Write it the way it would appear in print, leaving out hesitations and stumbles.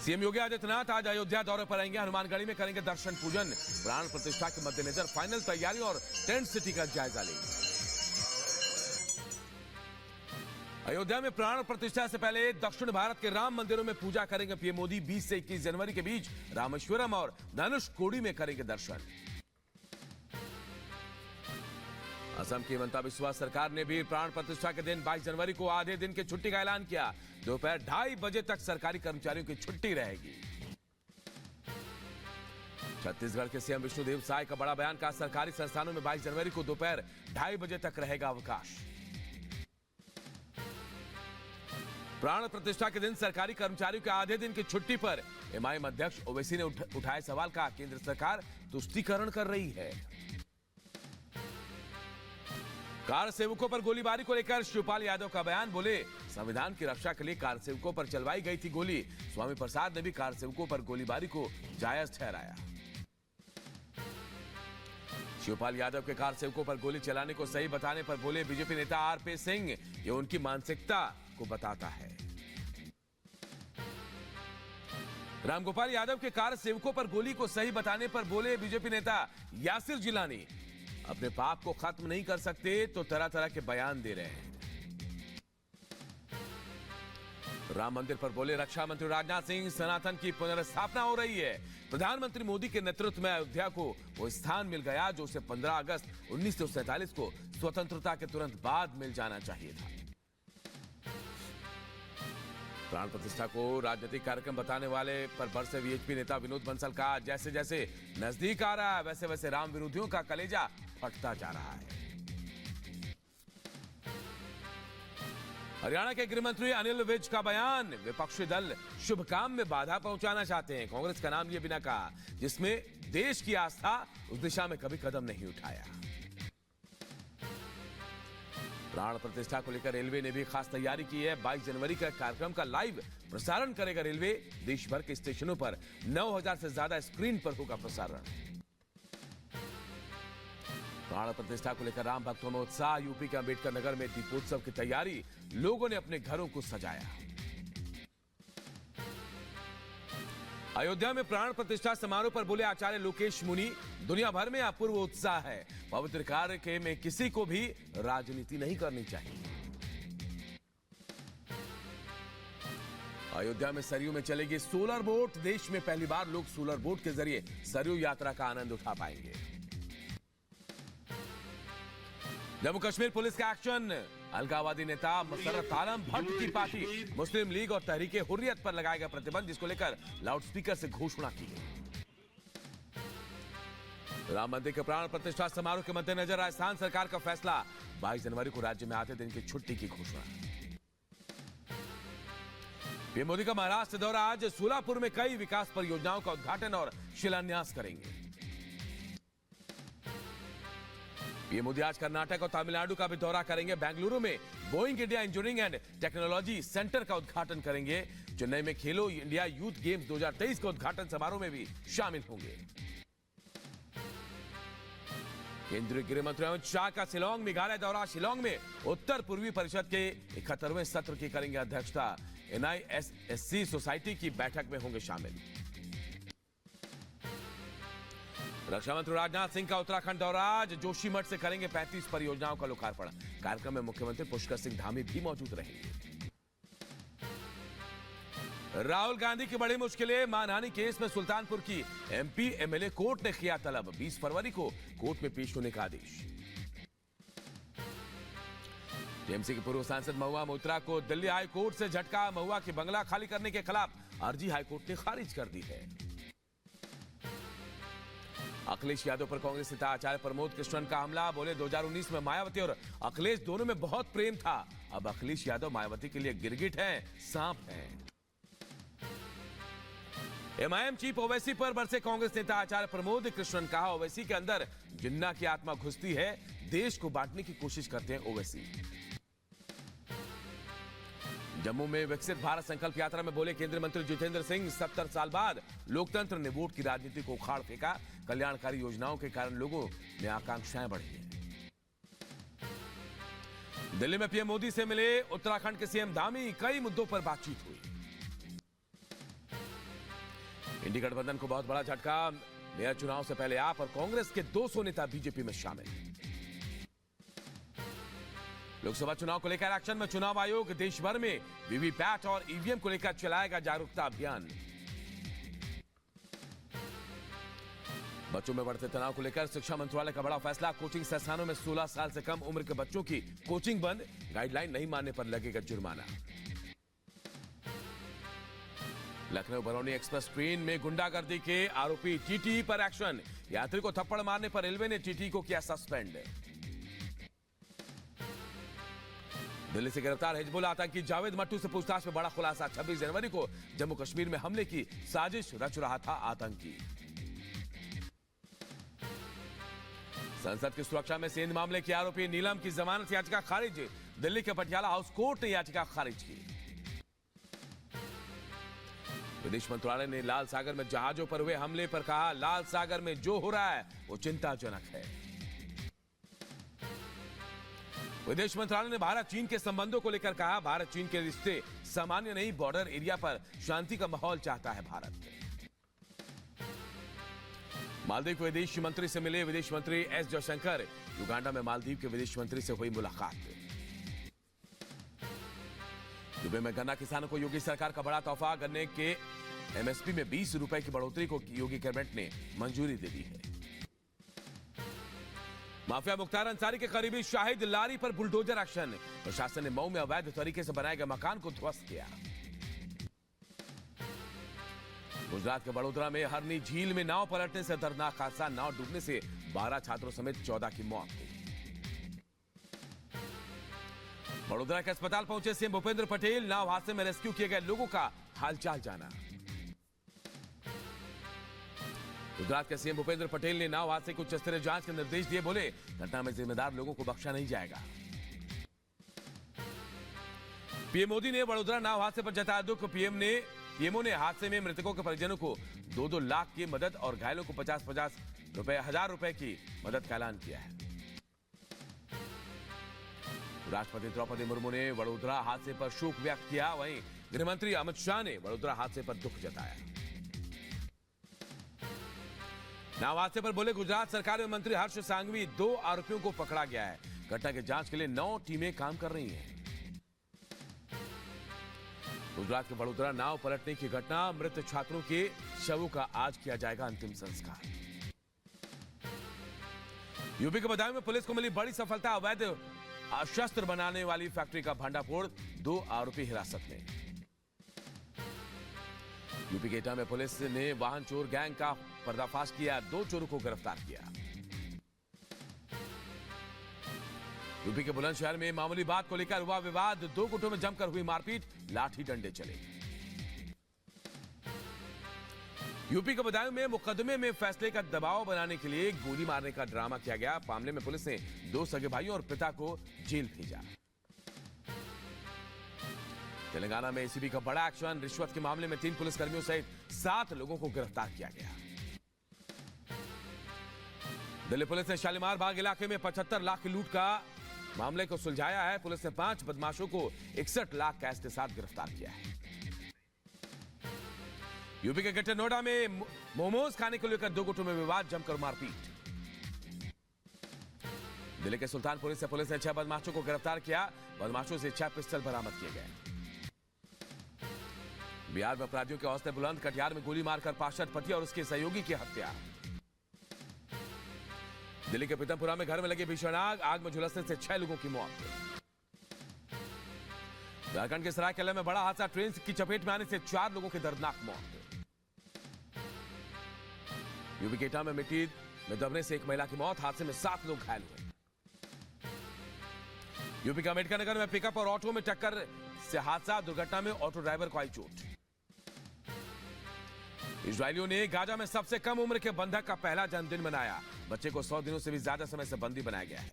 CM Yogi Adityanath आज अयोध्या दौरे पर आएंगे। हनुमानगढ़ी में करेंगे दर्शन पूजन। प्राण प्रतिष्ठा के मद्देनजर फाइनल तैयारी और टेंट सिटी का जायजा लेंगे। अयोध्या में प्राण प्रतिष्ठा से पहले दक्षिण भारत के राम मंदिरों में पूजा करेंगे पीएम मोदी। 20 से 21 जनवरी के बीच रामेश्वरम और धनुषकोडी में करेंगे दर्शन। असम की हिमंता बिस्वा सरकार ने भी प्राण प्रतिष्ठा के दिन 22 जनवरी को आधे दिन की छुट्टी का ऐलान किया। दोपहर 2:30 बजे तक सरकारी कर्मचारियों की छुट्टी रहेगी। छत्तीसगढ़ के सीएम विष्णुदेव साय का बड़ा बयान। कहा सरकारी संस्थानों में 22 जनवरी को दोपहर 2:30 बजे तक रहेगा अवकाश। प्राण प्रतिष्ठा के दिन सरकारी कर्मचारियों के आधे दिन की छुट्टी पर एमआईएम अध्यक्ष ओवैसी ने उठाए सवाल। का केंद्र सरकार तुष्टीकरण कर रही है। कार सेवकों पर गोलीबारी को लेकर शिवपाल यादव का बयान। बोले संविधान की रक्षा के लिए कार सेवकों पर चलवाई गई थी गोली। स्वामी प्रसाद ने भी कार सेवकों पर गोलीबारी को जायज ठहराया। शिवपाल यादव के कार सेवकों पर गोली चलाने को सही बताने पर बोले बीजेपी नेता आरपी सिंह, ये उनकी मानसिकता को बताता है। रामगोपाल यादव के कार सेवकों पर गोली को सही बताने पर बोले बीजेपी नेता यासिर जिलानी, अपने पाप को खत्म नहीं कर सकते तो तरह तरह के बयान दे रहे हैं। राम मंदिर पर बोले रक्षा मंत्री राजनाथ सिंह, सनातन की पुनर्स्थापना हो रही है। प्रधानमंत्री मोदी के नेतृत्व में अयोध्या को वो स्थान मिल गया जो उसे 15 अगस्त 1947 को स्वतंत्रता के तुरंत बाद मिल जाना चाहिए था। प्राण प्रतिष्ठा को राजनीतिक कार्यक्रम बताने वाले पर बरसे वीएचपी नेता विनोद बंसल का जैसे जैसे नजदीक आ रहा है वैसे वैसे राम विरोधियों का कलेजा फटता जा रहा है। हरियाणा के गृह मंत्री अनिल विज का बयान। विपक्षी दल शुभ काम में बाधा पहुंचाना चाहते हैं। कांग्रेस का नाम लिए बिना कहा जिसमें देश की आस्था उस दिशा में कभी कदम नहीं उठाया। प्राण प्रतिष्ठा को लेकर रेलवे ने भी खास तैयारी की है। 22 जनवरी का कार्यक्रम का लाइव प्रसारण करेगा रेलवे। देश भर के स्टेशनों पर 9000 से ज्यादा स्क्रीन पर होगा प्रसारण। प्राण प्रतिष्ठा को लेकर राम भक्तों में उत्साह। यूपी के अंबेडकर नगर में दीपोत्सव की तैयारी। लोगों ने अपने घरों को सजाया। अयोध्या में प्राण प्रतिष्ठा समारोह पर बोले आचार्य लोकेश मुनि, दुनिया भर में अपूर्व उत्साह है। पवित्र कार्य के में किसी को भी राजनीति नहीं करनी चाहिए। अयोध्या में सरयू में चलेगी सोलर बोट। देश में पहली बार लोग सोलर बोट के जरिए सरयू यात्रा का आनंद उठा पाएंगे। जम्मू कश्मीर पुलिस का एक्शन। अलगाववादी नेता मुशर्रफ आलम भट्ट की पार्टी मुस्लिम लीग और तहरीके हुर्रियत पर लगाया गया प्रतिबंध, जिसको लेकर लाउडस्पीकर से घोषणा की गई। राम मंदिर के प्राण प्रतिष्ठा समारोह के मद्देनजर राजस्थान सरकार का फैसला। 22 जनवरी को राज्य में आधे दिन की छुट्टी की घोषणा। पीएम मोदी का महाराष्ट्र दौरा। आज सोलापुर में कई विकास परियोजनाओं का उद्घाटन और शिलान्यास करेंगे। पीएम मोदी आज कर्नाटक और तमिलनाडु का भी दौरा करेंगे। बेंगलुरु में Boeing India engineering and technology centre का उद्घाटन करेंगे। चेन्नई में खेलो इंडिया यूथ गेम्स 2023 के उद्घाटन समारोह में भी शामिल होंगे। केंद्रीय गृह मंत्री अमित शाह का शिलांग मेघालय दौरा। शिलांग में उत्तर पूर्वी परिषद के 71वें सत्र की करेंगे अध्यक्षता। NISSC सोसाइटी की बैठक में होंगे शामिल। रक्षा मंत्री राजनाथ सिंह का उत्तराखंड दौरा। आज जोशीमठ से करेंगे 35 परियोजनाओं का लोकार्पण। कार्यक्रम में मुख्यमंत्री पुष्कर सिंह धामी भी मौजूद रहेंगे। राहुल गांधी की बड़ी मुश्किलें। मानहानि केस में सुल्तानपुर की MP MLA कोर्ट ने किया तलब। 20 फरवरी को कोर्ट में पेश होने का आदेश। टीएमसी के पूर्व सांसद महुआ मोइत्रा को दिल्ली हाई कोर्ट से झटका। महुआ के बंगला खाली करने के खिलाफ अर्जी हाईकोर्ट ने खारिज कर दी है। अखिलेश यादव पर कांग्रेस नेता आचार्य प्रमोद कृष्णन का हमला। बोले 2019 में मायावती और अखिलेश दोनों में बहुत प्रेम था। अब अखिलेश यादव मायावती के लिए गिरगिट हैं, सांप हैं। एमआईएम चीफ ओवैसी पर बरसे कांग्रेस नेता आचार्य प्रमोद कृष्णन। कहा ओवैसी के अंदर जिन्ना की आत्मा घुसती है। देश को बांटने की कोशिश करते हैं ओवैसी। जम्मू में विकसित भारत संकल्प यात्रा में बोले केंद्रीय मंत्री जितेंद्र सिंह, 70 साल बाद लोकतंत्र ने वोट की राजनीति को उखाड़ फेंका। कल्याणकारी योजनाओं के कारण लोगों में आकांक्षाएं बढ़ी हैं। दिल्ली में पीएम मोदी से मिले उत्तराखंड के सीएम धामी। कई मुद्दों पर बातचीत हुई। इंडी गठबंधन को बहुत बड़ा झटका। मेयर चुनाव से पहले आप और कांग्रेस के 200 नेता बीजेपी में शामिल। लोकसभा चुनाव को लेकर एक्शन में चुनाव आयोग देश भर में वीवीपैट और ईवीएम को लेकर चलाएगा जागरूकता अभियान। बच्चों में बढ़ते तनाव को लेकर शिक्षा मंत्रालय का बड़ा फैसला। कोचिंग संस्थानों में 16 साल से कम उम्र के बच्चों की कोचिंग बंद। गाइडलाइन नहीं मानने पर लगेगा जुर्माना। लखनऊ बरौनी एक्सप्रेस ट्रेन में गुंडागर्दी के आरोपी टीटी पर एक्शन। यात्री को थप्पड़ मारने पर रेलवे ने टीटी को किया सस्पेंड। दिल्ली से गिरफ्तार हिजबुल आतंकी जावेद मट्टू से पूछताछ में बड़ा खुलासा। 26 जनवरी को जम्मू कश्मीर में हमले की साजिश रच रहा था आतंकी। संसद की सुरक्षा में सेंध मामले के आरोपी नीलम की जमानत याचिका खारिज। दिल्ली के पटियाला हाउस कोर्ट ने याचिका खारिज की। विदेश मंत्रालय ने लाल सागर में जहाजों पर हुए हमले पर कहा, लाल सागर में जो हो रहा है वो चिंताजनक है। विदेश मंत्रालय ने भारत चीन के संबंधों को लेकर कहा, भारत चीन के रिश्ते सामान्य नहीं, बॉर्डर एरिया पर शांति का माहौल चाहता है भारत। मालदीव के विदेश मंत्री से मिले विदेश मंत्री एस जयशंकर। युगांडा में मालदीव के विदेश मंत्री से हुई मुलाकात। दुबई में गन्ना किसानों को योगी सरकार का बड़ा तोहफा। गन्ने के एमएसपी में 20 रुपए की बढ़ोतरी को योगी कैबिनेट ने मंजूरी दे दी है। माफिया मुख्तार अंसारी के करीबी शाहिद लारी पर बुलडोजर एक्शन। प्रशासन ने मऊ में अवैध तरीके से बनाए गए मकान को ध्वस्त किया। गुजरात के वडोदरा में हरनी झील में नाव पलटने से दर्दनाक हादसा। नाव डूबने से 12 छात्रों समेत 14 की मौत हुई। वडोदरा के अस्पताल पहुंचे सीएम भूपेंद्र पटेल। नाव हादसे में रेस्क्यू किए गए लोगों का हालचाल जाना। गुजरात के सीएम भूपेंद्र पटेल ने नाव हादसे की उच्च स्तरीय जांच के निर्देश दिए। बोले, घटना में जिम्मेदार लोगों को बख्शा नहीं जाएगा। पीएम मोदी ने वडोदरा नाव हादसे पर जताया दुख। पीएमओ ने हादसे में मृतकों के परिजनों को 2-2 लाख की मदद और घायलों को 50-50 हजार रुपए की मदद का ऐलान किया है। राष्ट्रपति द्रौपदी मुर्मू ने वडोदरा हादसे पर शोक व्यक्त किया। वहीं गृहमंत्री अमित शाह ने वडोदरा हादसे पर दुख जताया। नाव हादसे पर बोले, गुजरात सरकार में मंत्री हर्ष सांघवी। 2 आरोपियों को पकड़ा गया है। घटना की जांच के लिए 9 टीमें काम कर रही हैं। गुजरात के वडोदरा नाव पलटने की घटना। मृत छात्रों के शवों का आज किया जाएगा अंतिम संस्कार। यूपी के बदायूं में पुलिस को मिली बड़ी सफलता। अवैध शस्त्र बनाने वाली फैक्ट्री का भंडाफोड़। 2 आरोपी हिरासत में। यूपी के एटा में पुलिस ने वाहन चोर गैंग का पर्दाफाश किया। 2 चोरों को गिरफ्तार किया। यूपी के बुलंदशहर में मामूली बात को लेकर हुआ विवाद। 2 गुटों में जमकर हुई मारपीट। लाठी डंडे चले। यूपी के बदायूं में मुकदमे में फैसले का दबाव बनाने के लिए गोली मारने का ड्रामा किया गया। मामले में पुलिस ने 2 सगे भाइयों और पिता को जेल भेजा। तेलंगाना में एसीबी का बड़ा एक्शन। रिश्वत के मामले में 3 पुलिसकर्मियों सहित 7 लोगों को गिरफ्तार किया गया। दिल्ली पुलिस ने शालीमार बाग इलाके में 75 लाख की लूट का मामले को सुलझाया है। पुलिस ने 5 बदमाशों को 61 लाख कैश के साथ गिरफ्तार किया है। यूपी के ग्रेटर नोएडा में मोमोज खाने को लेकर 2 गुटों में विवाद, जमकर मारपीट। दिल्ली के सुल्तानपुरी से पुलिस ने 6 बदमाशों को गिरफ्तार किया। बदमाशों से 6 पिस्टल बरामद किए गए। बिहार में अपराधियों के हौसले बुलंद। कटिहार में गोली मारकर पार्षद पति और उसके सहयोगी की हत्या। दिल्ली के पीतमपुरा में घर में लगी भीषण आग में झुलसने से 6 लोगों की मौत। झारखंड के सरायकेला में बड़ा हादसा। ट्रेन की चपेट में आने से 4 लोगों की दर्दनाक मौत। यूपी के एटा में मिट्टी में दबने से 1 महिला की मौत। हादसे में 7 लोग घायल हुए। यूपी के अम्बेडकर नगर में पिकअप और ऑटो में टक्कर से हादसा। दुर्घटना में ऑटो ड्राइवर को आई चोट। इजरायलियों ने गाजा में सबसे कम उम्र के बंधक का पहला जन्मदिन मनाया। बच्चे को 100 दिनों से भी ज्यादा समय से बंदी बनाया गया है।